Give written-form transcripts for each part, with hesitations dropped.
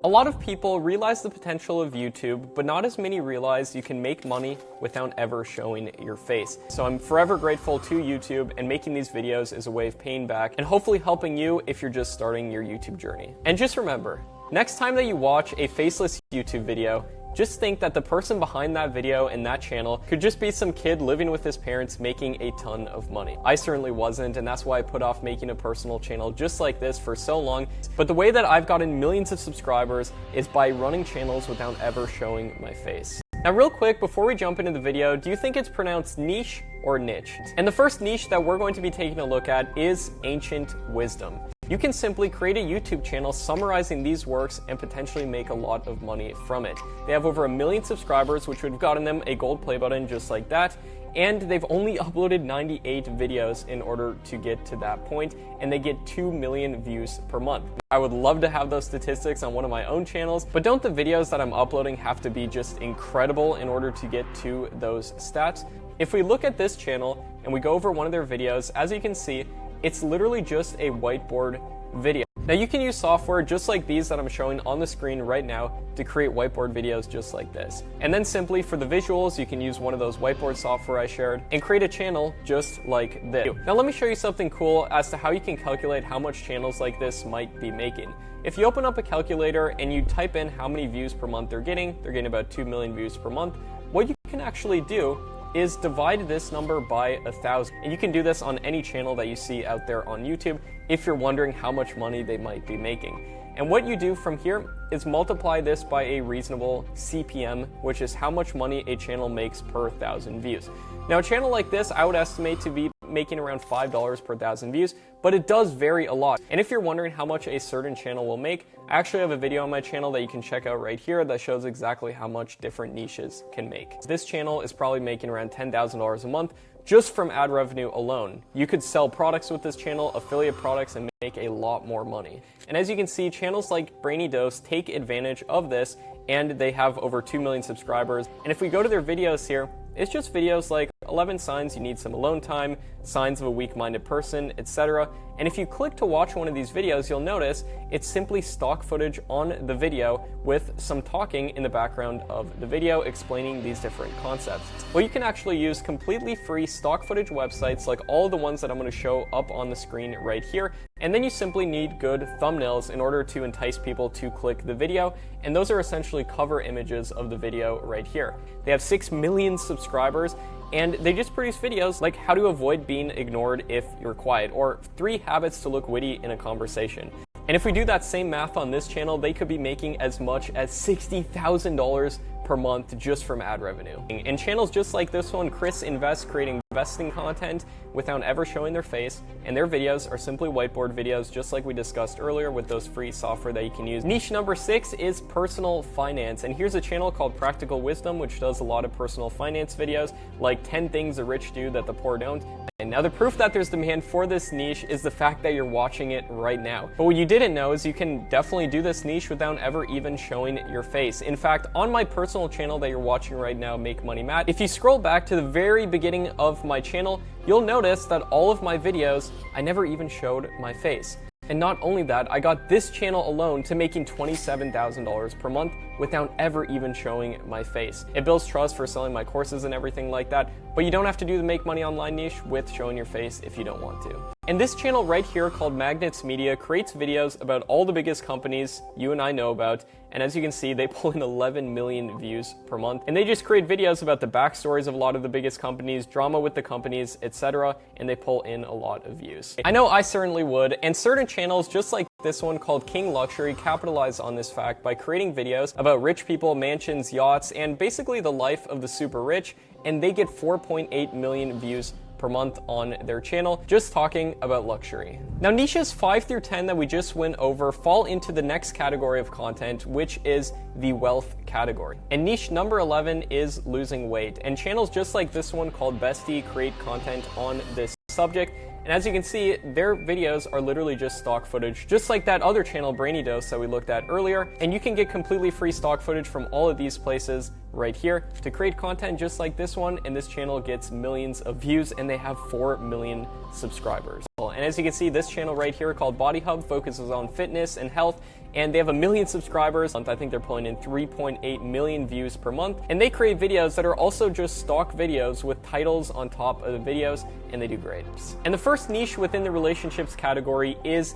A lot of people realize the potential of YouTube, but not as many realize you can make money without ever showing your face. So I'm forever grateful to YouTube, and making these videos is a way of paying back and hopefully helping you if you're just starting your YouTube journey. And just remember, next time that you watch a faceless YouTube video, just think that the person behind that video and that channel could just be some kid living with his parents making a ton of money. I certainly wasn't, and that's why I put off making a personal channel just like this for so long. But the way that I've gotten millions of subscribers is by running channels without ever showing my face. Now real quick, before we jump into the video, do you think it's pronounced niche or niche? And the first niche that we're going to be taking a look at is ancient wisdom. You can simply create a YouTube channel summarizing these works and potentially make a lot of money from it. They have over 1 million subscribers, which would have gotten them a gold play button just like that. And they've only uploaded 98 videos in order to get to that point, and they get 2 million views per month. I would love to have those statistics on one of my own channels, but don't the videos that I'm uploading have to be just incredible in order to get to those stats? If we look at this channel and we go over one of their videos, as you can see, it's literally just a whiteboard video. Now you can use software just like these that I'm showing on the screen right now to create whiteboard videos just like this. And then simply for the visuals, you can use one of those whiteboard software I shared and create a channel just like this. Now let me show you something cool as to how you can calculate how much channels like this might be making. If you open up a calculator and you type in how many views per month they're getting about 2 million views per month, what you can actually do is divide this number by 1,000. And you can do this on any channel that you see out there on YouTube if you're wondering how much money they might be making. And what you do from here is multiply this by a reasonable CPM, which is how much money a channel makes per 1,000 views. Now a channel like this, I would estimate to be making around $5 per 1,000 views, but it does vary a lot. And if you're wondering how much a certain channel will make, I actually have a video on my channel that you can check out right here that shows exactly how much different niches can make. This channel is probably making around $10,000 a month just from ad revenue alone. You could sell products with this channel, affiliate products, and make a lot more money. And as you can see, channels like Brainy Dose take advantage of this, and they have over 2 million subscribers. And if we go to their videos here, it's just videos like 11 signs you need some alone time, signs of a weak-minded person, etc. And if you click to watch one of these videos, you'll notice it's simply stock footage on the video with some talking in the background of the video explaining these different concepts. Well, you can actually use completely free stock footage websites like all of the ones that I'm going to show up on the screen right here. And then you simply need good thumbnails in order to entice people to click the video. And those are essentially cover images of the video right here. They have 6 million subscribers, and they just produce videos like how to avoid being ignored if you're quiet, or 3 habits to look witty in a conversation. And if we do that same math on this channel, they could be making as much as $60,000 per month just from ad revenue. And channels just like this one, Chris Invests, creating investing content without ever showing their face, and their videos are simply whiteboard videos just like we discussed earlier with those free software that you can use. Niche number 6 is personal finance, and here's a channel called Practical Wisdom, which does a lot of personal finance videos like 10 things the rich do that the poor don't. And now the proof that there's demand for this niche is the fact that you're watching it right now. But what you didn't know is you can definitely do this niche without ever even showing your face. In fact, on my personal channel that you're watching right now, Make Money Matt, if you scroll back to the very beginning of my channel, you'll notice that all of my videos, I never even showed my face. And not only that, I got this channel alone to making $27,000 per month without ever even showing my face. It builds trust for selling my courses and everything like that, but you don't have to do the Make Money Online niche with showing your face if you don't want to. And this channel right here called Magnets Media creates videos about all the biggest companies you and I know about, and as you can see, they pull in 11 million views per month. And they just create videos about the backstories of a lot of the biggest companies, drama with the companies, etc., and they pull in a lot of views. I know I certainly would, and certain channels just like this one called King Luxury capitalize on this fact by creating videos about rich people, mansions, yachts, and basically the life of the super rich, and they get 4.8 million views per month on their channel, just talking about luxury. Now, niches 5 through 10 that we just went over fall into the next category of content, which is the wealth category. And niche number 11 is losing weight. And channels just like this one called Bestie create content on this subject. And as you can see, their videos are literally just stock footage, just like that other channel, Brainy Dose, that we looked at earlier. And you can get completely free stock footage from all of these places right here to create content just like this one, and this channel gets millions of views and they have 4 million subscribers. And as you can see, this channel right here called Body Hub focuses on fitness and health, and they have 1 million subscribers. I think they're pulling in 3.8 million views per month, and they create videos that are also just stock videos with titles on top of the videos, and they do great. And the first niche within the relationships category is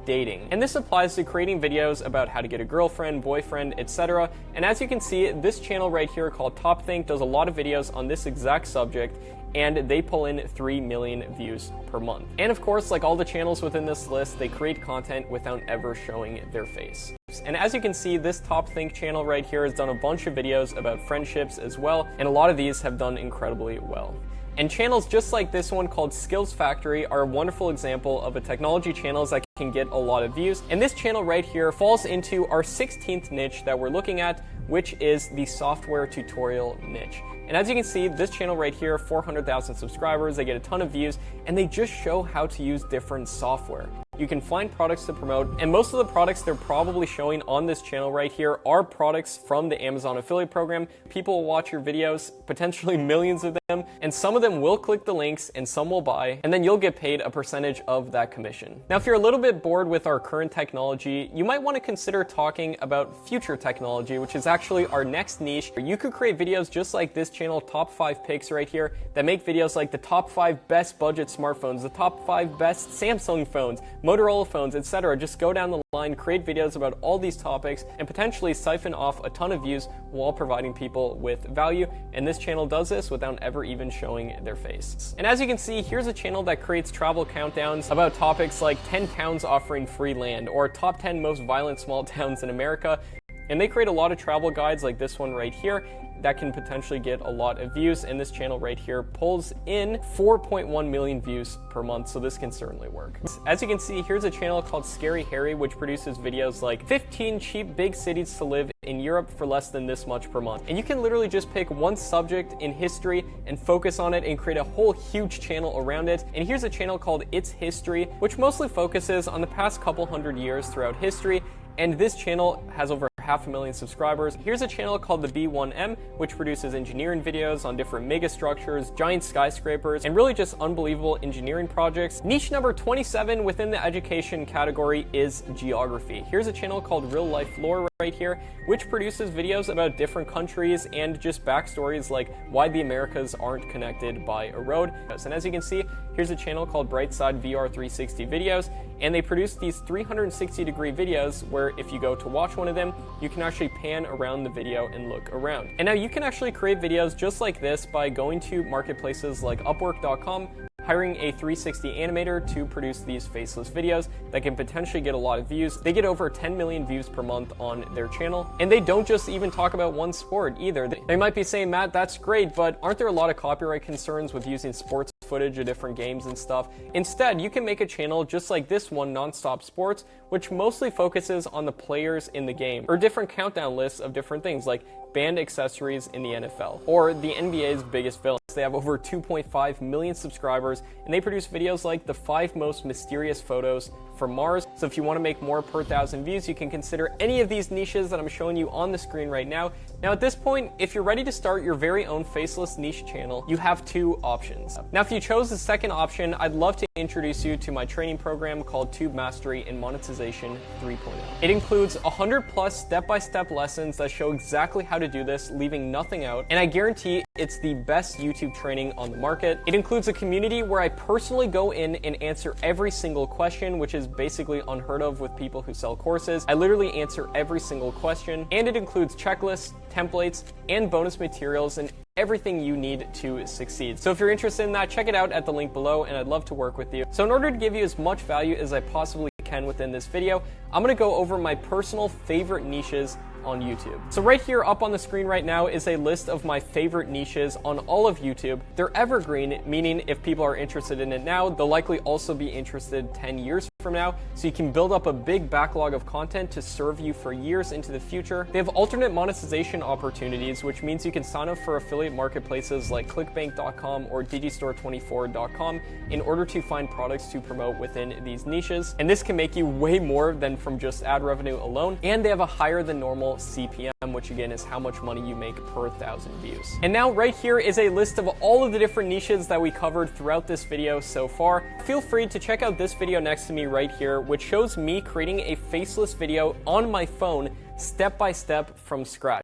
dating. And this applies to creating videos about how to get a girlfriend, boyfriend, etc. And as you can see, this channel right here called Top Think does a lot of videos on this exact subject, and they pull in 3 million views per month. And of course, like all the channels within this list, they create content without ever showing their face. And as you can see, this Top Think channel right here has done a bunch of videos about friendships as well, and a lot of these have done incredibly well. And channels just like this one called Skills Factory are a wonderful example of a technology channels that can get a lot of views. And this channel right here falls into our 16th niche that we're looking at, which is the software tutorial niche. And as you can see, this channel right here, 400,000 subscribers, they get a ton of views, and they just show how to use different software. You can find products to promote, and most of the products they're probably showing on this channel right here are products from the Amazon affiliate program. People will watch your videos, potentially millions of them, and some of them will click the links and some will buy, and then you'll get paid a percentage of that commission. Now, if you're a little bit bored with our current technology, you might want to consider talking about future technology, which is actually our next niche. You could create videos just like this channel, Top 5 Picks right here, that make videos like the top 5 best budget smartphones, the top 5 best Samsung phones, Motorola phones, etc. Just go down the line, create videos about all these topics, and potentially siphon off a ton of views while providing people with value. And this channel does this without ever even showing their face. And as you can see, here's a channel that creates travel countdowns about topics like 10 towns offering free land, or top 10 most violent small towns in America. And they create a lot of travel guides like this one right here that can potentially get a lot of views, and this channel right here pulls in 4.1 million views per month, so this can certainly work. As you can see, here's a channel called Scary Harry, which produces videos like 15 cheap big cities to live in Europe for less than this much per month. And you can literally just pick one subject in history and focus on it and create a whole huge channel around it. And here's a channel called It's History, which mostly focuses on the past couple hundred years throughout history, and this channel has over 500,000 subscribers. Here's a channel called the B1M, which produces engineering videos on different mega structures, giant skyscrapers, and really just unbelievable engineering projects. Niche number 27 within the education category is geography. Here's a channel called Real Life Lore right here, which produces videos about different countries and just backstories like why the Americas aren't connected by a road. And as you can see, here's a channel called Brightside VR 360 Videos, and they produce these 360-degree videos where if you go to watch one of them, you can actually pan around the video and look around. And now you can actually create videos just like this by going to marketplaces like Upwork.com, hiring a 360 animator to produce these faceless videos that can potentially get a lot of views. They get over 10 million views per month on their channel. And they don't just even talk about one sport either. They might be saying, Matt, that's great, but aren't there a lot of copyright concerns with using sports footage of different games and stuff? Instead, you can make a channel just like this one, Nonstop Sports, which mostly focuses on the players in the game, or different countdown lists of different things like banned accessories in the NFL, or the NBA's biggest villains. They have over 2.5 million subscribers, and they produce videos like the 5 most mysterious photos from Mars. So if you want to make more per 1,000 views, you can consider any of these niches that I'm showing you on the screen right now. Now at this point, if you're ready to start your very own faceless niche channel, you have 2 options. Now if you chose the second option, I'd love to introduce you to my training program called Tube Mastery and Monetization 3.0. It includes 100+ step-by-step lessons that show exactly how to do this, leaving nothing out, and I guarantee it's the best YouTube training on the market. It includes a community where I personally go in and answer every single question, which is basically unheard of with people who sell courses. I literally answer every single question, and it includes checklists, templates, and bonus materials, and everything you need to succeed. So if you're interested in that, check it out at the link below, and I'd love to work with you. So in order to give you as much value as I possibly can within this video, I'm gonna go over my personal favorite niches on YouTube. So right here up on the screen right now is a list of my favorite niches on all of YouTube. They're evergreen, meaning if people are interested in it now, they'll likely also be interested 10 years from now, so you can build up a big backlog of content to serve you for years into the future. They have alternate monetization opportunities, which means you can sign up for affiliate marketplaces like clickbank.com or digistore24.com in order to find products to promote within these niches. And this can make you way more than from just ad revenue alone. And they have a higher than normal CPM, which again is how much money you make per 1,000 views. And now right here is a list of all of the different niches that we covered throughout this video so far. Feel free to check out this video next to me right here, which shows me creating a faceless video on my phone step by step from scratch.